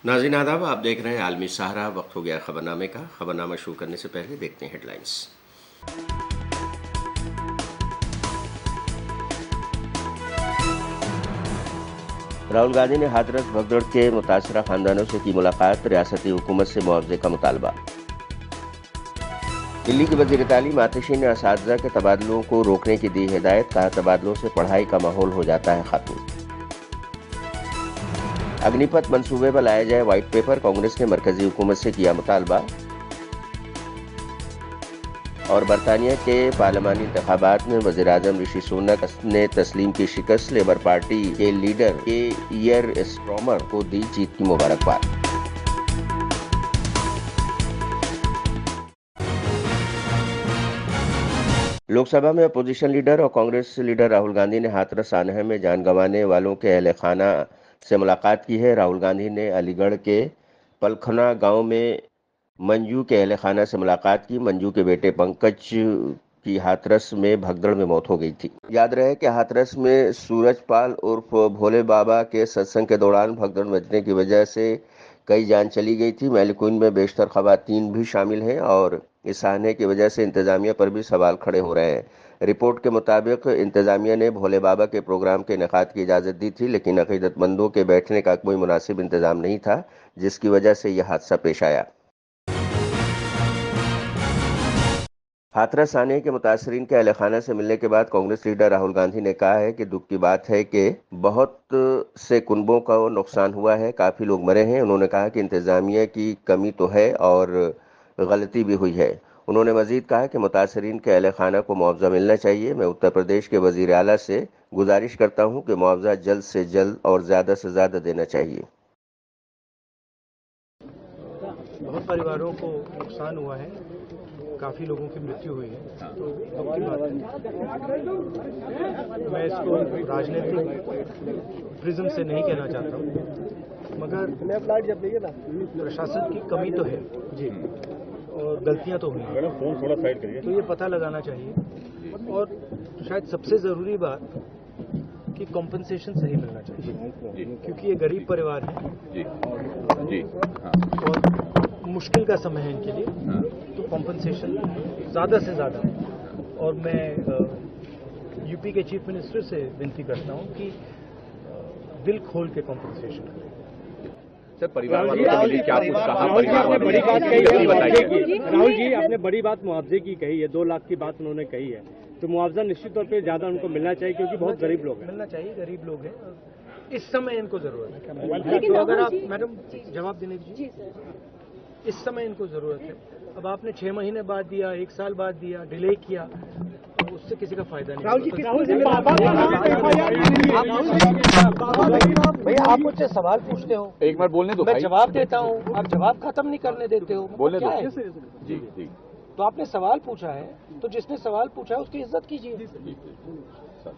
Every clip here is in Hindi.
नाज़रीन आदाब, आप देख रहे हैं आलमी सहारा। वक्त हो गया खबरनामे का। खबरनामा शुरू करने से पहले देखते हैं हेडलाइंस। राहुल गांधी ने हाथरस भगदड़ के मुतासरा खानदानों से की मुलाकात, रियासती हुकूमत से मुआवजे का मुतालबा। दिल्ली के वजीर तालीम आतिशी ने असातिज़ा के तबादलों को रोकने की दी हिदायत, कहा तबादलों से पढ़ाई का माहौल हो जाता है खत्म। अग्निपथ मंसूबे पर लाया जाए व्हाइट पेपर, कांग्रेस ने मरकजी हुकूमत से किया मुतालबा। और बरतानिया के पार्लिमानी इंतखाबात में वज़ीर-ए-आज़म ऋषि सुनक ने तस्लीम की शिकस्त, लेबर पार्टी के लीडर केयर स्टार्मर को दी जीत की मुबारकबाद। लोकसभा में अपोजिशन लीडर और कांग्रेस लीडर राहुल गांधी ने हाथरस सानहा में जान गंवाने वालों के अहले खाना से मुलाकात की है। राहुल गांधी ने अलीगढ़ के पलखना गांव में मंजू के अहले खाना से मुलाकात की। मंजू के बेटे पंकज की हाथरस में भगदड़ में मौत हो गई थी। याद रहे कि हाथरस में सूरजपाल उर्फ भोले बाबा के सत्संग के दौरान भगदड़ मचने की वजह से कई जान चली गई थी। मैलिकुइन में बेशतर खवातीन भी शामिल हैं और इस साहने की वजह से इंतजामिया पर भी सवाल खड़े हो रहे हैं। रिपोर्ट के मुताबिक इंतजामिया ने भोले बाबा के प्रोग्राम के इनेकाद की इजाज़त दी थी, लेकिन अकीदतमंदों के बैठने का कोई मुनासिब इंतजाम नहीं था, जिसकी वजह से यह हादसा पेश आया। हाथरस सानहे के मुतासरीन के अहले खाना से मिलने के बाद कांग्रेस लीडर राहुल गांधी ने कहा है कि दुख की बात है कि बहुत से कुनबों का नुकसान हुआ है, काफ़ी लोग मरे हैं। उन्होंने कहा कि इंतजामिया की कमी तो है और गलती भी हुई है। उन्होंने मजीद कहा कि मुतासरीन के अहले खाना को मुआवजा मिलना चाहिए। मैं उत्तर प्रदेश के वजीर आला से गुजारिश करता हूँ कि मुआवजा जल्द से जल्द और ज़्यादा से ज़्यादा देना चाहिए। बहुत परिवारों को नुकसान हुआ है, काफ़ी लोगों की मृत्यु हुई है, तो दुख की बात है। मैं इसको राजनीतिक प्रिज्म से नहीं कहना चाहता हूँ, मगर प्रशासन की कमी तो है जी, और गलतियां तो हुई हैं, तो ये पता लगाना चाहिए। और शायद सबसे ज़रूरी बात कि कॉम्पनसेशन सही मिलना चाहिए, क्योंकि ये गरीब परिवार है और मुश्किल का समय है इनके लिए, तो कॉम्पनसेशन ज़्यादा से ज़्यादा। और मैं यूपी के चीफ मिनिस्टर से विनती करता हूं कि दिल खोल के कॉम्पनसेशन करें। सर, परिवार वालों से मिले, क्या कुछ कहा परिवार वालों ने? राहुल जी, आपने बड़ी बात मुआवजे की कही है, 2 लाख की बात उन्होंने कही है, तो मुआवजा निश्चित तौर पे ज़्यादा उनको मिलना चाहिए, क्योंकि बहुत गरीब लोग हैं। मिलना चाहिए, गरीब लोग हैं, इस समय इनको ज़रूरत है। तो अगर आप मैडम जवाब देने दीजिए, इस समय इनको ज़रूरत है। अब आपने 6 महीने बाद दिया, 1 साल बाद दिया, डिले किया, तो उससे किसी का फायदा नहीं। भैया, आप मुझसे सवाल पूछते हो, एक बार बोलने दो, मैं जवाब देता हूँ, आप जवाब खत्म नहीं करने देते हो। बोलने दो जी जी। तो आपने सवाल पूछा है, तो जिसने सवाल पूछा है उसकी इज्जत कीजिए।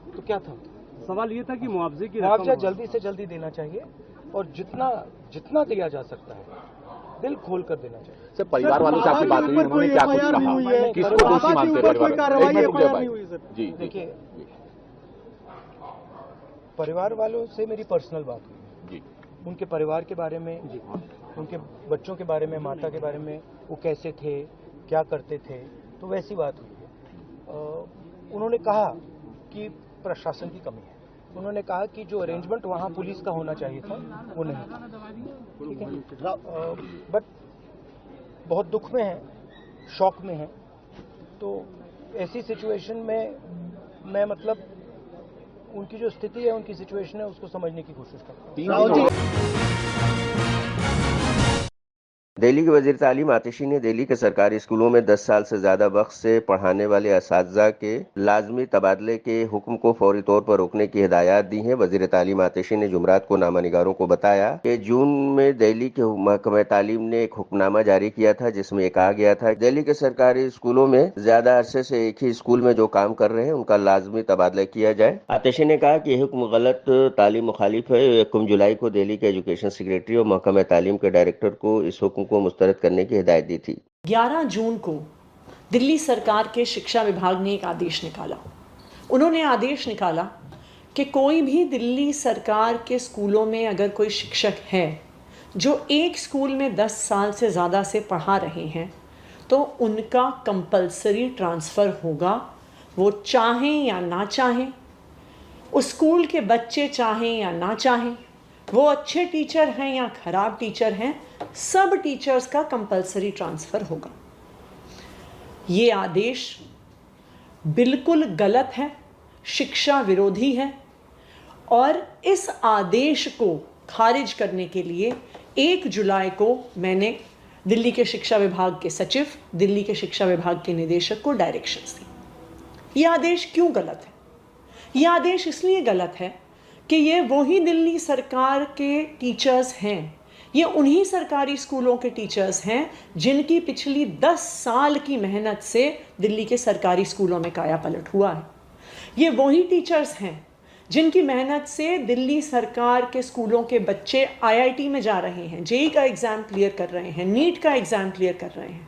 तो क्या था सवाल? ये था कि मुआवजा जल्दी से जल्दी देना चाहिए, और जितना दिया जा सकता है दिल खोल कर देना चाहिए। सर, परिवार वालों से आपकी बात हुई, उन्होंने क्या कुछ कहा? किसको दोषी मानते हैं परिवार? जी देखिए, परिवार वालों से मेरी पर्सनल बात हुई जी, उनके परिवार के बारे में जी, उनके बच्चों के बारे में, माता के बारे में, वो कैसे थे, क्या करते थे, तो वैसी बात हुई है। उन्होंने कहा कि प्रशासन की कमी है। उन्होंने कहा कि जो अरेंजमेंट वहाँ पुलिस का होना चाहिए था वो नहीं था, ठीक है। बट बहुत दुख में है, शॉक में है, तो ऐसी सिचुएशन में मैं मतलब उनकी जो स्थिति है, उनकी सिचुएशन है, उसको समझने की कोशिश करता हूँ। दिल्ली के वजीर तालीम आतिशी ने दिल्ली के सरकारी स्कूलों में 10 साल से ज्यादा वक्त से पढ़ाने वाले असातिज़ा के लाजमी तबादले के हुक्म को फौरी तौर पर रोकने की हिदायत दी है। वजीर तालीम आतिशी ने जुमरात को नामानिगारों को बताया कि जून में दिल्ली के महकमा तालीम ने एक हुक्मनामा जारी किया था, जिसमें कहा गया था दिल्ली के सरकारी स्कूलों में ज्यादा अरसे से एक ही स्कूल में जो काम कर रहे हैं उनका लाजमी तबादला किया जाए। आतिशी ने कहा कि यह हुक्म गलत तालीम मुखालिफ है। 1 जुलाई को दिल्ली के एजुकेशन सेक्रेटरी और महकमा तालीम के डायरेक्टर को इस हुक्म को मुस्तरद करने की हिदायत दी थी। 11 जून को दिल्ली सरकार के शिक्षा विभाग ने एक आदेश निकाला। उन्होंने आदेश निकाला कि कोई भी दिल्ली सरकार के स्कूलों में अगर कोई शिक्षक है जो एक स्कूल में 10 साल से ज़्यादा से पढ़ा रहे हैं तो उनका कंपलसरी ट्रांसफ़र होगा, वो चाहें या ना चाहें, उस स्कूल के बच्चे चाहें या ना चाहें, वो अच्छे टीचर हैं या ख़राब टीचर हैं, सब टीचर्स का कंपलसरी ट्रांसफ़र होगा। ये आदेश बिल्कुल गलत है, शिक्षा विरोधी है और इस आदेश को खारिज करने के लिए 1 जुलाई को मैंने दिल्ली के शिक्षा विभाग के सचिव, दिल्ली के शिक्षा विभाग के निदेशक को डायरेक्शंस दी। ये आदेश क्यों गलत है? ये आदेश इसलिए गलत है कि ये वही दिल्ली सरकार के टीचर्स हैं, ये उन्हीं सरकारी स्कूलों के टीचर्स हैं जिनकी पिछली 10 साल की मेहनत से दिल्ली के सरकारी स्कूलों में काया पलट हुआ है। ये वही टीचर्स हैं जिनकी मेहनत से दिल्ली सरकार के स्कूलों के बच्चे IIT में जा रहे हैं, जेईई का एग्ज़ाम क्लियर कर रहे हैं, नीट का एग्ज़ाम क्लियर कर रहे हैं।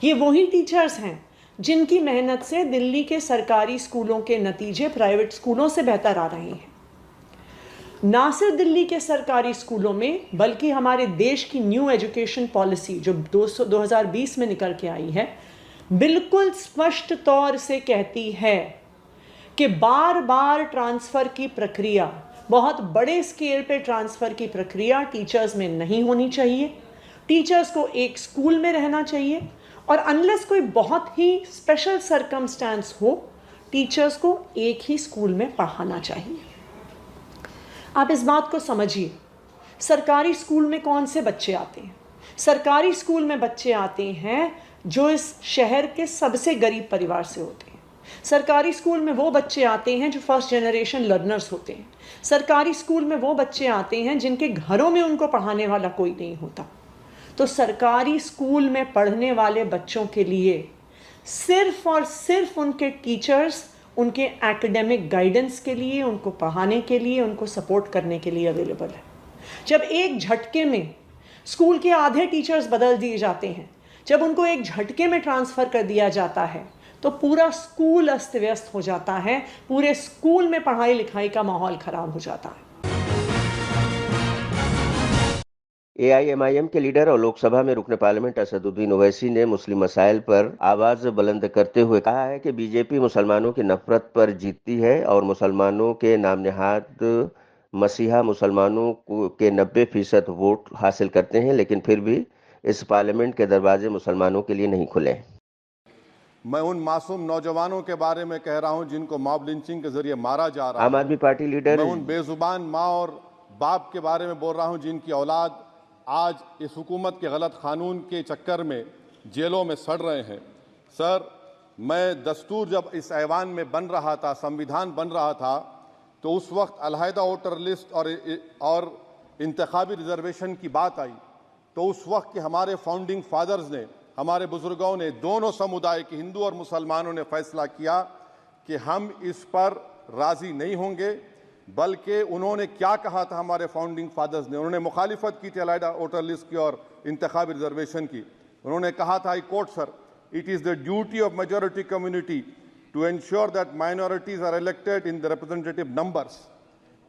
ये वही टीचर्स हैं जिनकी मेहनत से दिल्ली के सरकारी स्कूलों के नतीजे प्राइवेट स्कूलों से बेहतर आ रहे हैं। ना सिर्फ दिल्ली के सरकारी स्कूलों में बल्कि हमारे देश की न्यू एजुकेशन पॉलिसी जो 2020 में निकल के आई है, बिल्कुल स्पष्ट तौर से कहती है कि बार बार ट्रांसफ़र की प्रक्रिया, बहुत बड़े स्केल पे ट्रांसफ़र की प्रक्रिया टीचर्स में नहीं होनी चाहिए। टीचर्स को एक स्कूल में रहना चाहिए और अनलेस कोई बहुत ही स्पेशल सर्कमस्टेंस हो, टीचर्स को एक ही स्कूल में पढ़ाना चाहिए। आप इस बात को समझिए, सरकारी स्कूल में कौन से बच्चे आते हैं? सरकारी स्कूल में बच्चे आते हैं जो इस शहर के सबसे गरीब परिवार से होते हैं। सरकारी स्कूल में वो बच्चे आते हैं जो फर्स्ट जनरेशन लर्नर्स होते हैं। सरकारी स्कूल में वो बच्चे आते हैं जिनके घरों में उनको पढ़ाने वाला कोई नहीं होता। तो सरकारी स्कूल में पढ़ने वाले बच्चों के लिए सिर्फ और सिर्फ उनके टीचर्स उनके एकेडमिक गाइडेंस के लिए, उनको पढ़ाने के लिए, उनको सपोर्ट करने के लिए अवेलेबल है। जब एक झटके में स्कूल के आधे टीचर्स बदल दिए जाते हैं, जब उनको एक झटके में ट्रांसफ़र कर दिया जाता है, तो पूरा स्कूल अस्त व्यस्त हो जाता है, पूरे स्कूल में पढ़ाई लिखाई का माहौल ख़राब हो जाता है। AIMIM के लीडर और लोकसभा में रुकने पार्लियामेंट असदुद्दीन ओवैसी ने मुस्लिम मसाइल पर आवाज बुलंद करते हुए कहा है कि बीजेपी मुसलमानों की नफरत पर जीतती है और मुसलमानों के नाम नेहाद मसीहा मुसलमानों के 90% वोट हासिल करते हैं, लेकिन फिर भी इस पार्लियामेंट के दरवाजे मुसलमानों के लिए नहीं खुले। मैं उन मासूम नौजवानों के बारे में कह रहा हूं जिनको मॉब लिंचिंग के जरिए मारा जा रहा है। आम आदमी पार्टी लीडर मैं उन बेजुबान माँ और बाप के बारे में बोल रहा हूं जिनकी औलाद आज इस हुकूमत के गलत कानून के चक्कर में जेलों में सड़ रहे हैं। सर, मैं दस्तूर जब इस ऐवान में बन रहा था, संविधान बन रहा था, तो उस वक्त अलहदा वोटर लिस्ट और इंतखाबी रिजर्वेशन की बात आई, तो उस वक्त के हमारे फाउंडिंग फादर्स ने, हमारे बुजुर्गों ने, दोनों समुदाय के हिंदू और मुसलमानों ने फैसला किया कि हम इस पर राज़ी नहीं होंगे। बल्कि उन्होंने क्या कहा था हमारे फाउंडिंग फादर्स ने, उन्होंने मुखालिफत की थी अलहदा वोटर लिस्ट की और इंतखाबी रिजर्वेशन की। उन्होंने कहा था, I quote sir, it is the duty of majority community to ensure that minorities are elected in the representative numbers.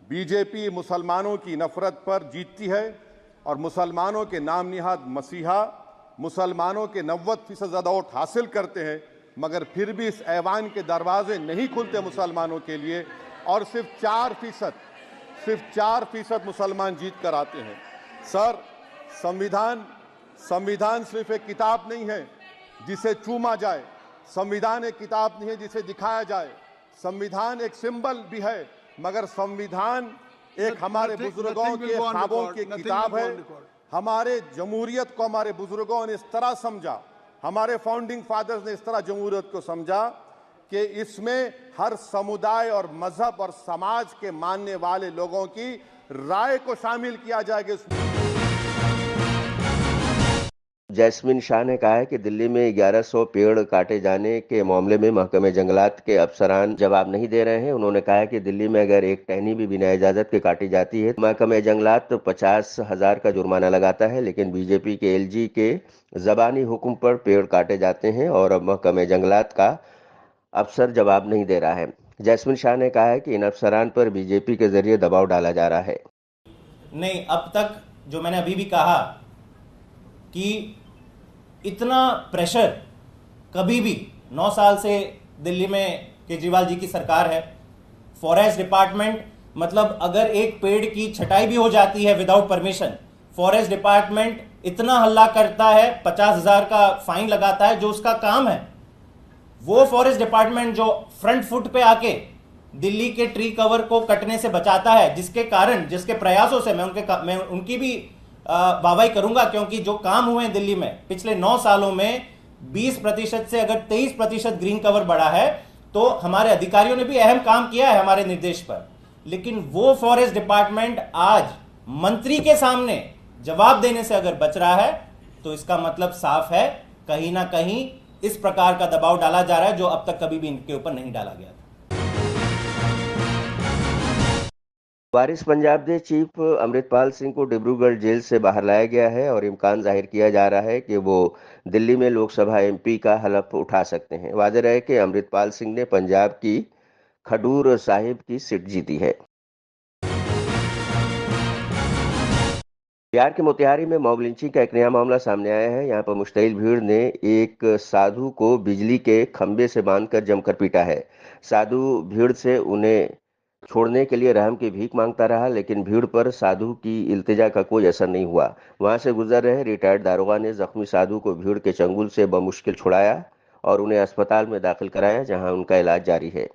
BJP मुसलमानों की नफरत पर जीतती है और मुसलमानों के नाम निहाद मसीहा मुसलमानों के 90% ज़्यादा वोट हासिल करते हैं, मगर फिर भी इस ऐवान के दरवाजे नहीं खुलते मुसलमानों के लिए और सिर्फ 4% मुसलमान जीत कर आते हैं। सर, संविधान सिर्फ एक किताब नहीं है जिसे चूमा जाए, संविधान एक किताब नहीं है जिसे दिखाया जाए, संविधान एक सिंबल भी है, मगर संविधान एक हमारे बुजुर्गों के ख्वाबों की किताब है। हमारे जमहूरियत को हमारे बुजुर्गों ने इस तरह समझा, हमारे फाउंडिंग फादर्स ने इस तरह जमहूरियत को समझा कि इसमें हर समुदाय और मजहब और समाज के मानने वाले लोगों की राय को शामिल किया जाएगा। जैस्मिन शाह ने कहा है कि दिल्ली में 1100 पेड़ काटे जाने के मामले में महकमे जंगलात के अफसरान जवाब नहीं दे रहे हैं। उन्होंने कहा है कि दिल्ली में अगर एक टहनी भी बिना इजाजत के काटी जाती है तो महकमे जंगलात 50,000 का जुर्माना लगाता है, लेकिन बीजेपी के LG के जबानी हुक्म पर पेड़ काटे जाते हैं और अब महकमे जंगलात का अफसर जवाब नहीं दे रहा है। जैस्मिन शाह ने कहा है कि इन अफसरान पर बीजेपी के जरिए दबाव डाला जा रहा है। नहीं, अब तक जो मैंने अभी भी कहा कि इतना प्रेशर कभी भी 9 साल से दिल्ली में केजरीवाल जी की सरकार है। फॉरेस्ट डिपार्टमेंट, मतलब अगर एक पेड़ की छटाई भी हो जाती है विदाउट परमिशन, फॉरेस्ट डिपार्टमेंट इतना हल्ला करता है, 50,000 का फाइन लगाता है, जो उसका काम है। वो फॉरेस्ट डिपार्टमेंट जो फ्रंट फुट पे आके दिल्ली के ट्री कवर को कटने से बचाता है, जिसके कारण, जिसके प्रयासों से मैं उनकी भी वाहवाही करूंगा, क्योंकि जो काम हुए हैं दिल्ली में पिछले 9 सालों में 20% से अगर 23% ग्रीन कवर बढ़ा है, तो हमारे अधिकारियों ने भी अहम काम किया है हमारे निर्देश पर। लेकिन वो फॉरेस्ट डिपार्टमेंट आज मंत्री के सामने जवाब देने से अगर बच रहा है, तो इसका मतलब साफ है, कहीं ना कहीं इस प्रकार का दबाव डाला जा रहा है जो अब तक कभी भी इनके ऊपर नहीं डाला गया था। वारिस पंजाब के चीफ अमृतपाल सिंह को डिब्रूगढ़ जेल से बाहर लाया गया है और इम्कान जाहिर किया जा रहा है कि वो दिल्ली में लोकसभा एमपी का हलफ उठा सकते हैं। वाज़ेह है कि अमृतपाल सिंह ने पंजाब की खडूर साहिब की सीट जीती है। बिहार के मोतिहारी में मॉब लिंचिंग का एक नया मामला सामने आया है। यहाँ पर मुश्तइल भीड़ ने एक साधु को बिजली के खंबे से बांधकर जमकर पीटा है। साधु भीड़ से उन्हें छोड़ने के लिए रहम की भीख मांगता रहा, लेकिन भीड़ पर साधु की इल्तिजा का कोई असर नहीं हुआ। वहां से गुजर रहे रिटायर्ड दारोगा ने जख्मी साधु को भीड़ के चंगुल से बमुश्किल छुड़ाया और उन्हें अस्पताल में दाखिल कराया, जहां उनका इलाज जारी है।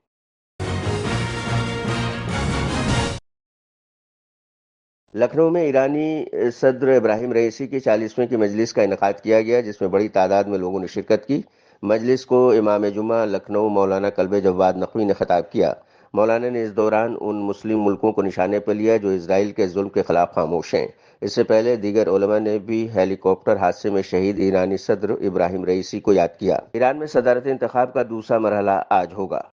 लखनऊ में ईरानी सदर इब्राहिम रईसी की 40वीं की मजलिस का इनेकाद किया गया, जिसमें बड़ी तादाद में लोगों ने शिरकत की। मजलिस को इमाम जुमा लखनऊ मौलाना कल्बे जवाद नकवी ने खिताब किया। मौलाना ने इस दौरान उन मुस्लिम मुल्कों को निशाने पर लिया जो इजराइल के जुल्म के खिलाफ खामोश हैं। इससे पहले दीगर उलमा ने भी हेलीकॉप्टर हादसे में शहीद ईरानी सदर इब्राहिम रईसी को याद किया। ईरान में सदारती इंतखाब का दूसरा मरहला आज होगा।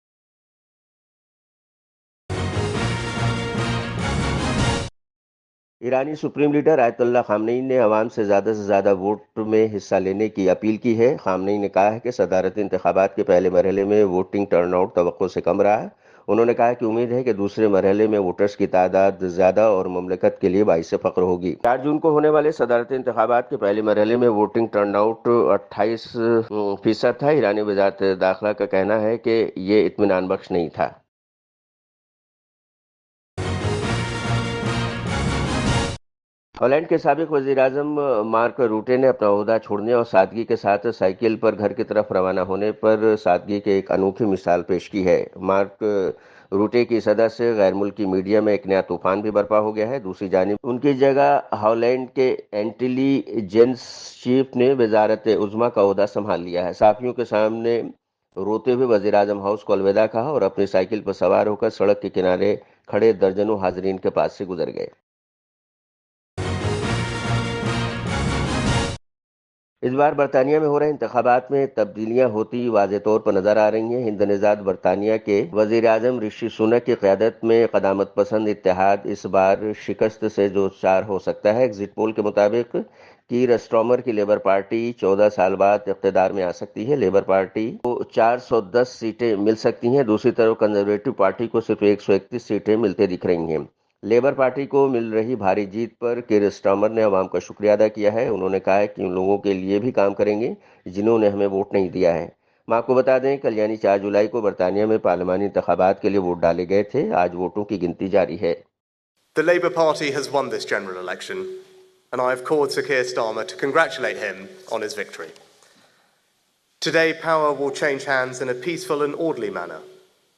ईरानी सुप्रीम लीडर आयतुल्लाह खामनेई ने अवाम से ज़्यादा वोट में हिस्सा लेने की अपील की है। खामनेई ने कहा है कि सदारती इंतखाबात के पहले मरहले में वोटिंग टर्नआउट तवक्को से कम रहा है। उन्होंने कहा कि उम्मीद है कि दूसरे मरहले में वोटर्स की तादाद ज़्यादा और मुमलकत के लिए बाइस फ़ख्र होगी। 4 जून को होने वाले सदारती इंतखाबात के पहले मरहले में वोटिंग टर्नआउट 28% था। ईरानी वज़ारत दाखिला का कहना है कि ये इत्मीनान बख्श नहीं था। हॉलैंड के साबिक वज़ीर-ए-आज़म मार्क रूटे ने अपना ओहदा छोड़ने और सादगी के साथ साइकिल पर घर की तरफ रवाना होने पर सादगी की एक अनोखी मिसाल पेश की है। मार्क रूटे की सदा से गैर मुल्की मीडिया में एक नया तूफान भी बर्पा हो गया है। दूसरी जानिब उनकी जगह हॉलैंड के इंटेलिजेंस चीफ ने वज़ारत उज़्मा का ओहदा संभाल लिया है। साफियों के सामने रोते हुए वज़ीर-ए-आज़म हाउस को अलविदा कहा और अपनी साइकिल पर सवार होकर सड़क के किनारे खड़े दर्जनों हाजरीन के पास से गुजर गए। इस बार बरतानिया में हो रहे इंतखाबात में तब्दीलियां होती वाज़ेह तौर पर नजर आ रही हैं। हिंद निज़ाद बरतानिया के वज़ीर-ए-आज़म ऋषि सुनक की क़यादत में क़दामत पसंद इत्तेहाद इस बार शिकस्त से दो चार हो सकता है। एग्जिट पोल के मुताबिक कीर स्टार्मर की लेबर पार्टी 14 साल बाद इक़्तिदार में आ सकती है। लेबर पार्टी को 410 सीटें मिल सकती हैं। दूसरी तरफ कंजर्वेटिव पार्टी को सिर्फ 131 सीटें मिलते दिख रही हैं। लेबर पार्टी को मिल रही भारी जीत पर कीर स्टार्मर ने अवाम का शुक्रिया अदा किया है। उन्होंने कहा है कि उन लोगों के लिए भी काम करेंगे जिन्होंने हमें वोट नहीं दिया है। मैं आपको बता दें, कल यानी 4 जुलाई को बरतानिया में पार्लिमानी इंतखाबात के लिए वोट डाले गए थे। आज वोटों की गिनती जारी है। The Labour Party has won this general election, and I have called Sir Keir Starmer to congratulate him on his victory. Today, power will change hands in a peaceful and orderly manner,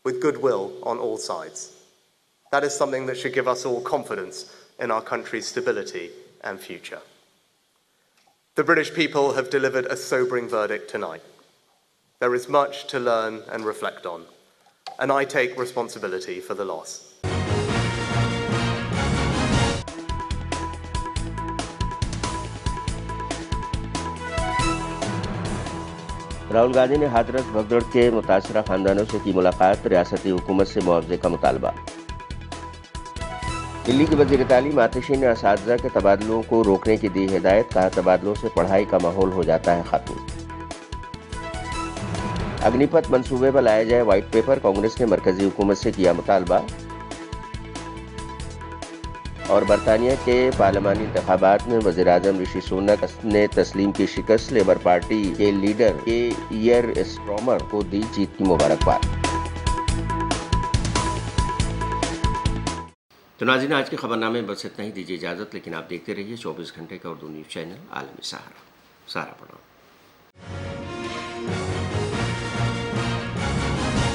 with goodwill on all sides. That is something that should give us all confidence in our country's stability and future. The British people have delivered a sobering verdict tonight. There is much to learn and reflect on, and I take responsibility for the loss. Rahul Gandhi ने हाथरस भगदड़ के मुतासरा खानदानों से की मुलाकात। रियासती हुकूमत से मुआवजे का मुतालबा। दिल्ली के वज़ीर तालीम आतिशी ने असातिज़ा के तबादलों को रोकने की दी हिदायत। कहा, तबादलों से पढ़ाई का माहौल हो जाता है खत्म। अग्निपथ मंसूबे पर लाया जाए व्हाइट पेपर। कांग्रेस ने मरकजी हुकूमत से किया मुतालबा। और बरतानिया के पार्लिमानी इंतखाबात में वज़ीर-ए-आज़म ऋषि सुनक ने तस्लीम की शिकस्त, लेबर पार्टी के लीडर कीयर स्टार्मर को दी जीत की मुबारकबाद। तो नाज़रीन, आज के खबरनामे बस इतना ही। दीजिए इजाज़त, लेकिन आप देखते रहिए 24 घंटे का उर्दू न्यूज़ चैनल आलमी सहारा। सहारा प्रणाम।